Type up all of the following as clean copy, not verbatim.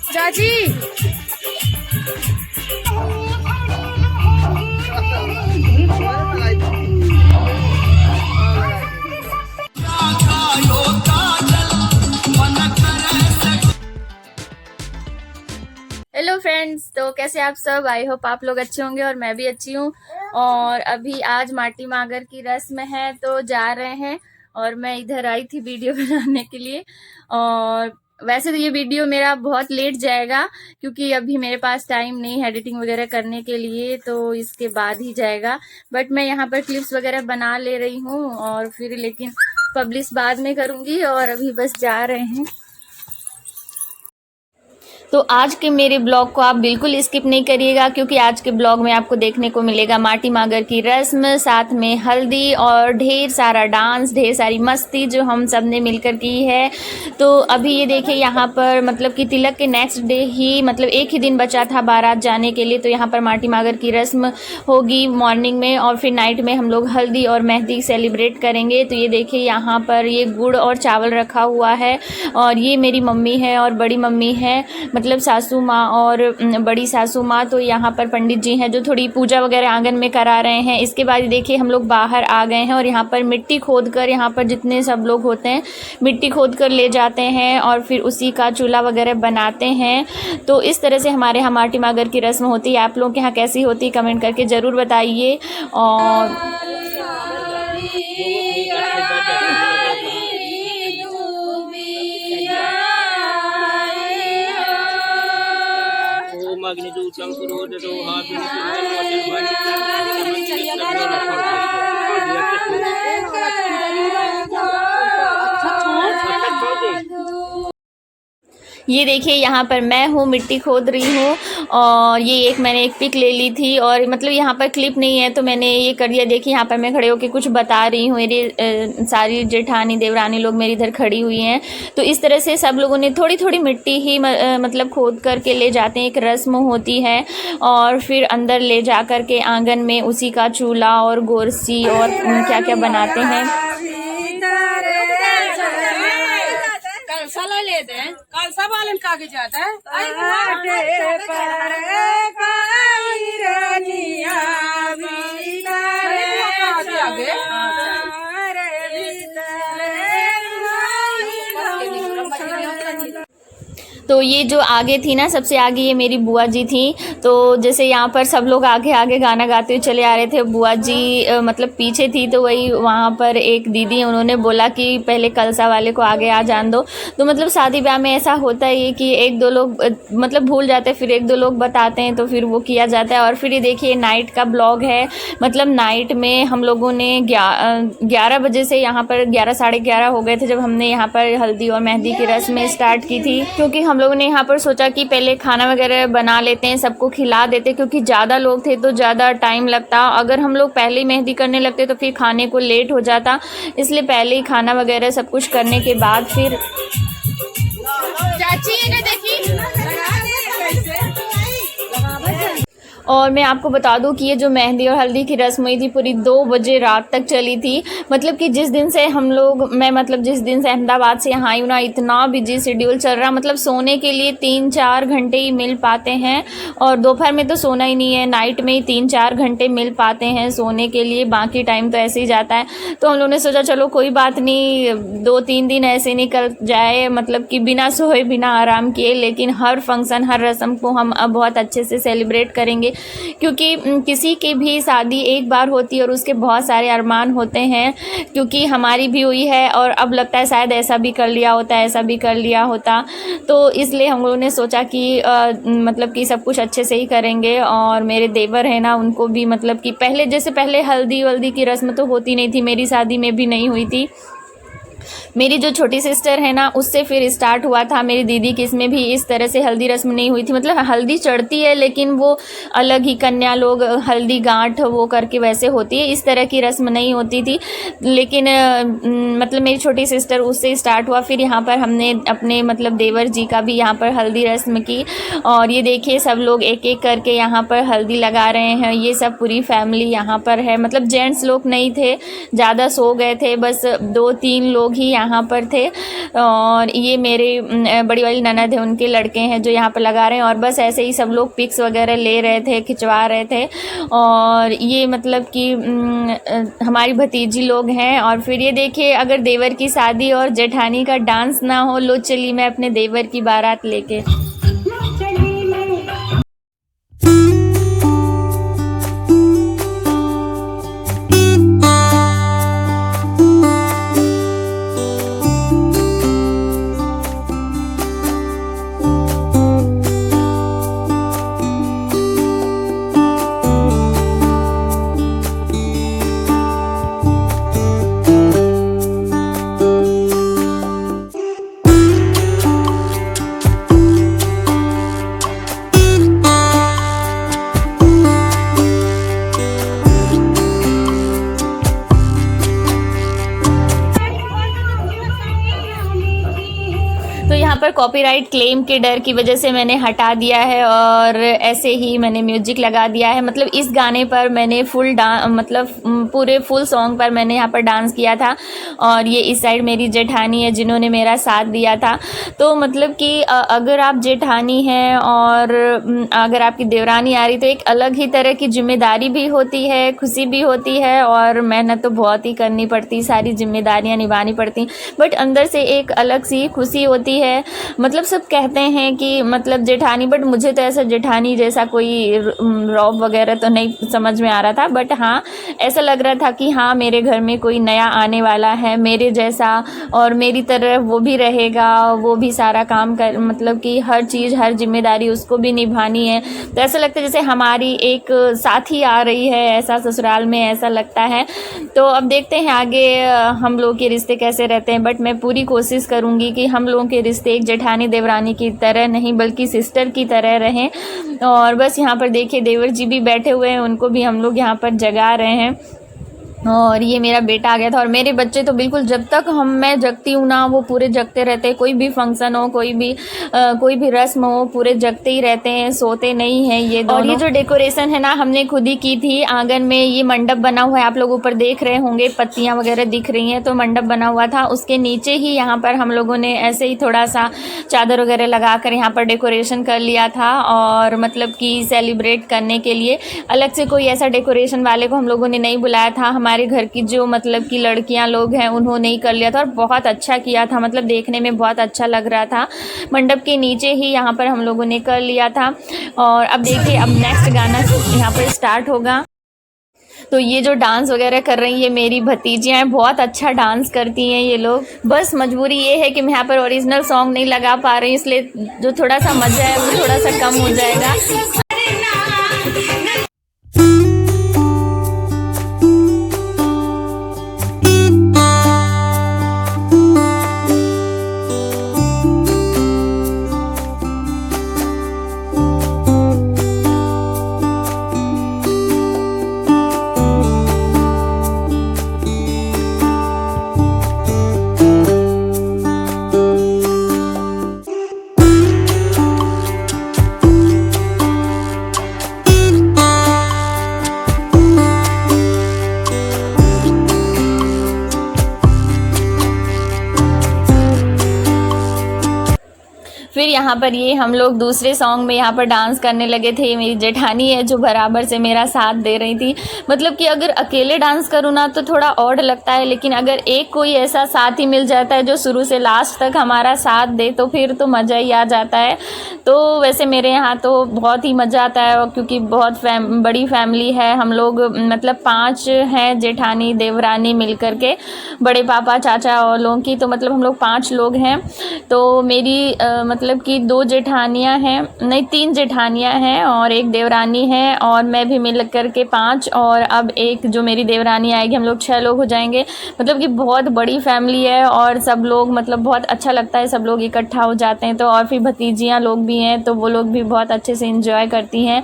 चाची hello friends, तो कैसे आप सब। आई होप आप लोग अच्छे होंगे और मैं भी अच्छी हूँ। और अभी आज माटी मागर की रस्म है तो जा रहे हैं और मैं इधर आई थी वीडियो बनाने के लिए। और वैसे तो ये वीडियो मेरा बहुत लेट जाएगा क्योंकि अभी मेरे पास टाइम नहीं है एडिटिंग वगैरह करने के लिए, तो इसके बाद ही जाएगा। बट मैं यहाँ पर क्लिप्स वगैरह बना ले रही हूँ और फिर लेकिन पब्लिश बाद में करूँगी और अभी बस जा रहे हैं। तो आज के मेरे ब्लॉग को आप बिल्कुल स्किप नहीं करिएगा क्योंकि आज के ब्लॉग में आपको देखने को मिलेगा माटी मागर की रस्म, साथ में हल्दी और ढेर सारा डांस, ढेर सारी मस्ती जो हम सब ने मिलकर की है। तो अभी ये देखिए यहाँ पर मतलब कि तिलक के नेक्स्ट डे ही मतलब एक ही दिन बचा था बारात जाने के लिए। तो यहाँ पर माटी मागर की रस्म होगी मॉर्निंग में और फिर नाइट में हम लोग हल्दी और मेहंदी सेलिब्रेट करेंगे। तो ये देखिए यहाँ पर ये गुड़ और चावल रखा हुआ है और ये मेरी मम्मी है और बड़ी मम्मी है मतलब सासू माँ और बड़ी सासू माँ। तो यहाँ पर पंडित जी हैं जो थोड़ी पूजा वगैरह आंगन में करा रहे हैं। इसके बाद देखिए हम लोग बाहर आ गए हैं और यहाँ पर मिट्टी खोद कर यहाँ पर जितने सब लोग होते हैं मिट्टी खोद कर ले जाते हैं और फिर उसी का चूल्हा वगैरह बनाते हैं। तो इस तरह से हमारे यहाँ माटी मागर की रस्म होती है। आप लोगों के यहाँ कैसी होती है कमेंट करके ज़रूर बताइए। और ये देखिए यहाँ पर मैं हूँ मिट्टी खोद रही हूँ और ये मैंने एक पिक ले ली थी और मतलब यहाँ पर क्लिप नहीं है तो मैंने ये कर दिया। देखिए यहाँ पर मैं खड़े होकर कुछ बता रही हूँ, मेरी सारी जेठानी देवरानी लोग मेरी इधर खड़ी हुई हैं। तो इस तरह से सब लोगों ने थोड़ी थोड़ी मिट्टी ही मतलब खोद करके ले जाते हैं। एक रस्म होती है और फिर अंदर ले जा कर के आंगन में उसी का चूल्हा और गोरसी और क्या क्या बनाते हैं। कलसा लेते हैं, कलसा वालन कागज जाता है। तो ये जो आगे थी ना सबसे आगे ये मेरी बुआ जी थी। तो जैसे यहाँ पर सब लोग आगे आगे गाना गाते हुए चले आ रहे थे, बुआ जी मतलब पीछे थी। तो वही वहाँ पर एक दीदी उन्होंने बोला कि पहले कलसा वाले को आगे आ जान दो। तो मतलब शादी ब्याह में ऐसा होता है कि एक दो लोग मतलब भूल जाते हैं, फिर एक दो लोग बताते हैं तो फिर वो किया जाता है। और फिर ये देखिए नाइट का ब्लॉग है। मतलब नाइट में हम लोगों ने 11 बजे से यहाँ पर 11 साढ़े 11 हो गए थे जब हमने यहाँ पर हल्दी और मेहंदी की रस्म स्टार्ट की थी। क्योंकि हम लोगों ने यहाँ पर सोचा कि पहले खाना वगैरह बना लेते हैं, सबको खिला देते क्योंकि ज़्यादा लोग थे तो ज़्यादा टाइम लगता। अगर हम लोग पहले ही मेहंदी करने लगते तो फिर खाने को लेट हो जाता, इसलिए पहले ही खाना वगैरह सब कुछ करने के बाद फिर चाची ये देखिए। और मैं आपको बता दूं कि ये जो मेहंदी और हल्दी की रस्म हुई थी पूरी 2 बजे रात तक चली थी। मतलब कि जिस दिन से मैं मतलब जिस दिन से अहमदाबाद से यहाँ आई हूँ ना, इतना बिजी शेड्यूल चल रहा, मतलब सोने के लिए 3-4 घंटे ही मिल पाते हैं। और दोपहर में तो सोना ही नहीं है, नाइट में ही 3-4 घंटे मिल पाते हैं सोने के लिए, बाकी टाइम तो ऐसे ही जाता है। तो हम लोगों ने सोचा चलो कोई बात नहीं, 2-3 दिन ऐसे निकल जाए मतलब कि बिना सोए बिना आराम किए, लेकिन हर फंक्शन हर रस्म को हम अब बहुत अच्छे से सेलिब्रेट करेंगे। क्योंकि किसी की भी शादी एक बार होती है और उसके बहुत सारे अरमान होते हैं, क्योंकि हमारी भी हुई है और अब लगता है शायद ऐसा भी कर लिया होता, ऐसा भी कर लिया होता। तो इसलिए हम लोगों ने सोचा कि मतलब कि सब कुछ अच्छे से ही करेंगे। और मेरे देवर हैं ना, उनको भी मतलब कि पहले जैसे पहले हल्दी वल्दी की रस्म तो होती नहीं थी, मेरी शादी में भी नहीं हुई थी। मेरी जो छोटी सिस्टर है ना, उससे फिर स्टार्ट हुआ था। मेरी दीदी की इसमें भी इस तरह से हल्दी रस्म नहीं हुई थी, मतलब हल्दी चढ़ती है लेकिन वो अलग ही, कन्या लोग हल्दी गांठ वो करके वैसे होती है, इस तरह की रस्म नहीं होती थी। लेकिन मतलब मेरी छोटी सिस्टर, उससे स्टार्ट हुआ। फिर यहाँ पर हमने अपने मतलब देवर जी का भी यहाँ पर हल्दी रस्म की। और ये देखिए सब लोग एक एक करके यहाँ पर हल्दी लगा रहे हैं। ये सब पूरी फैमिली यहाँ पर है, मतलब जेंट्स लोग नहीं थे, ज़्यादा सो गए थे, बस 2-3 लोग ही यहाँ पर थे। और ये मेरे बड़ी वाली ननद है, उनके लड़के हैं जो यहाँ पर लगा रहे हैं। और बस ऐसे ही सब लोग पिक्स वगैरह ले रहे थे, खिंचवा रहे थे। और ये मतलब कि हमारी भतीजी लोग हैं। और फिर ये देखिए, अगर देवर की शादी और जेठानी का डांस ना हो, लो चली मैं अपने देवर की बारात लेके। तो यहाँ पर कॉपीराइट क्लेम के डर की वजह से मैंने हटा दिया है और ऐसे ही मैंने म्यूजिक लगा दिया है। मतलब इस गाने पर मैंने मतलब पूरे फुल सॉन्ग पर मैंने यहाँ पर डांस किया था। और ये इस साइड मेरी जेठानी है जिन्होंने मेरा साथ दिया था। तो मतलब कि अगर आप जेठानी हैं और अगर आपकी देवरानी आ रही, तो एक अलग ही तरह की जिम्मेदारी भी होती है, खुशी भी होती है और मेहनत तो बहुत ही करनी पड़ती, सारी जिम्मेदारियाँ निभानी पड़ती, बट अंदर से एक अलग सी खुशी होती है। मतलब सब कहते हैं कि मतलब जेठानी, बट मुझे तो ऐसा जेठानी जैसा कोई रौब वगैरह तो नहीं समझ में आ रहा था। बट हाँ, ऐसा लग रहा था कि हाँ मेरे घर में कोई नया आने वाला है मेरे जैसा, और मेरी तरह वो भी रहेगा, वो भी सारा काम कर, मतलब कि हर चीज़, हर जिम्मेदारी उसको भी निभानी है। तो ऐसा लगता है जैसे हमारी एक साथी आ रही है, ऐसा ससुराल में ऐसा लगता है। तो अब देखते हैं आगे हम लोग के रिश्ते कैसे रहते हैं। बट मैं पूरी कोशिश करूँगी कि हम लोगों के रिश्ते एक जेठानी देवरानी की तरह नहीं बल्कि सिस्टर की तरह रहें। और बस यहाँ पर देखिए देवर जी भी बैठे हुए हैं, उनको भी हम लोग यहाँ पर जगा रहे हैं। और ये मेरा बेटा आ गया था। और मेरे बच्चे तो बिल्कुल जब तक मैं जगती हूँ ना, वो पूरे जगते रहते हैं। कोई भी फंक्शन हो, कोई भी रस्म हो, पूरे जगते ही रहते हैं, सोते नहीं हैं ये दोनों। और ये जो डेकोरेशन है ना, हमने खुद ही की थी आंगन में। ये मंडप बना हुआ है, आप लोग ऊपर देख रहे होंगे, पत्तियां वगैरह दिख रही हैं, तो मंडप बना हुआ था। उसके नीचे ही यहाँ पर हम लोगों ने ऐसे ही थोड़ा सा चादर वगैरह लगा कर यहाँ पर डेकोरेशन कर लिया था। और मतलब कि सेलिब्रेट करने के लिए अलग से कोई ऐसा डेकोरेशन वाले को हम लोगों ने नहीं बुलाया था। हमारे घर की जो मतलब कि लड़कियां लोग हैं उन्होंने ही कर लिया था और बहुत अच्छा किया था। मतलब देखने में बहुत अच्छा लग रहा था। मंडप के नीचे ही यहाँ पर हम लोगों ने कर लिया था। और अब देखिए, अब नेक्स्ट गाना यहाँ पर स्टार्ट होगा। तो ये जो डांस वगैरह कर रही है मेरी भतीजियाँ हैं, बहुत अच्छा डांस करती हैं ये लोग। बस मजबूरी ये है कि मैं यहाँ पर ओरिजिनल सॉन्ग नहीं लगा पा रही हूँ, इसलिए जो थोड़ा सा मज़ा है वो थोड़ा सा कम हो जाएगा। फिर यहाँ पर ये हम लोग दूसरे सॉन्ग में यहाँ पर डांस करने लगे थे। मेरी जेठानी है जो बराबर से मेरा साथ दे रही थी। मतलब कि अगर अकेले डांस करूँ ना तो थोड़ा ऑड लगता है, लेकिन अगर एक कोई ऐसा साथी मिल जाता है जो शुरू से लास्ट तक हमारा साथ दे तो फिर तो मज़ा ही आ जाता है। तो वैसे मेरे यहाँ तो बहुत ही मज़ा आता है, क्योंकि बहुत बड़ी फैमिली है। हम लोग मतलब 5 हैं, जेठानी देवरानी मिल कर के, बड़े पापा चाचा और लोगों की, तो मतलब हम लोग 5 लोग हैं। तो मेरी मतलब मतलब कि 2 जेठानियाँ हैं, नहीं 3 जेठानियाँ हैं और एक देवरानी है और मैं भी मिल कर के 5, और अब एक जो मेरी देवरानी आएगी, हम लोग 6 लोग हो जाएंगे। मतलब कि बहुत बड़ी फैमिली है और सब लोग मतलब बहुत अच्छा लगता है, सब लोग इकट्ठा हो जाते हैं। तो और फिर भतीजियाँ लोग भी हैं, तो वो लोग भी बहुत अच्छे से इंजॉय करती हैं।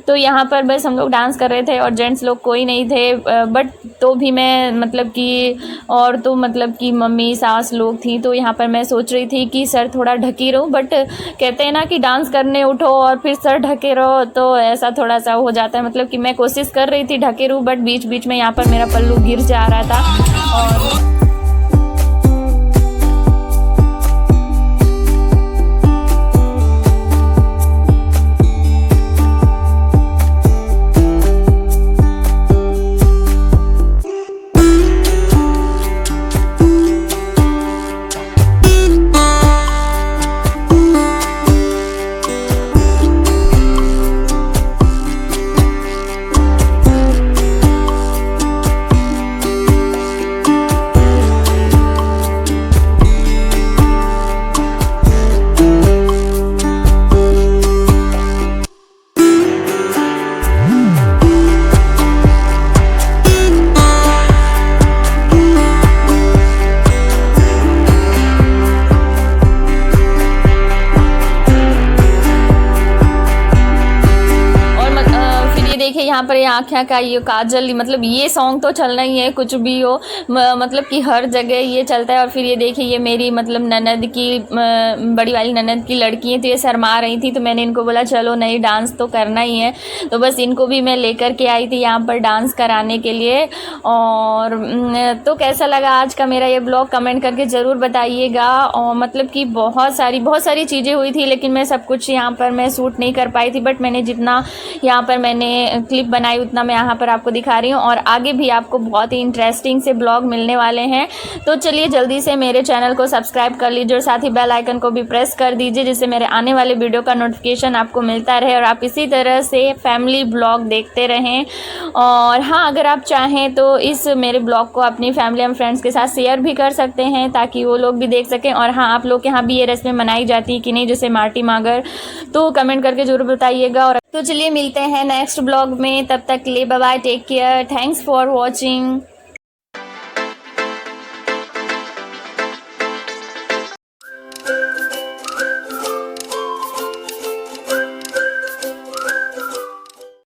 तो यहाँ पर बस हम लोग डांस कर रहे थे और जेंट्स लोग कोई नहीं थे, बट तो भी मैं मतलब कि और तो मतलब कि मम्मी सास लोग थी। तो यहाँ पर मैं सोच रही थी कि सर थोड़ा ढकी रहूँ, बट कहते हैं ना कि डांस करने उठो और फिर सर ढके रहो, तो ऐसा थोड़ा सा हो जाता है। मतलब कि मैं कोशिश कर रही थी ढके रहूँ, बट बीच बीच में यहाँ पर मेरा पल्लू गिर जा रहा था। और देखिए यहाँ पर ये आँखें का ये काजल, मतलब ये सॉन्ग तो चलना ही है कुछ भी हो, मतलब कि हर जगह ये चलता है। और फिर ये देखिए ये मेरी मतलब ननद की बड़ी वाली ननद की लड़की है, तो ये शर्मा रही थी, तो मैंने इनको बोला चलो नहीं डांस तो करना ही है। तो बस इनको भी मैं लेकर के आई थी यहाँ पर डांस कराने के लिए। और तो कैसा लगा आज का मेरा ये ब्लॉग कमेंट करके ज़रूर बताइएगा। और मतलब कि बहुत सारी चीज़ें हुई थी, लेकिन मैं सब कुछ यहाँ पर मैं शूट नहीं कर पाई थी, बट मैंने जितना यहाँ पर मैंने क्लिप बनाई उतना मैं यहाँ पर आपको दिखा रही हूँ। और आगे भी आपको बहुत ही इंटरेस्टिंग से ब्लॉग मिलने वाले हैं। तो चलिए जल्दी से मेरे चैनल को सब्सक्राइब कर लीजिए और साथ ही बेल आइकन को भी प्रेस कर दीजिए, जिससे मेरे आने वाले वीडियो का नोटिफिकेशन आपको मिलता रहे और आप इसी तरह से फैमिली ब्लॉग देखते रहें। और हाँ, अगर आप चाहें तो इस मेरे ब्लॉग को अपनी फैमिली एंड फ्रेंड्स के साथ शेयर भी कर सकते हैं, ताकि वो लोग भी देख सकें। और हाँ, आप लोग के यहाँ भी ये रस्में मनाई जाती है कि नहीं, जैसे माटी मागर, तो कमेंट करके ज़रूर बताइएगा। और तो चलिए मिलते हैं नेक्स्ट ब्लॉग में, तब तक के लिए bye bye, take care, thanks for watching.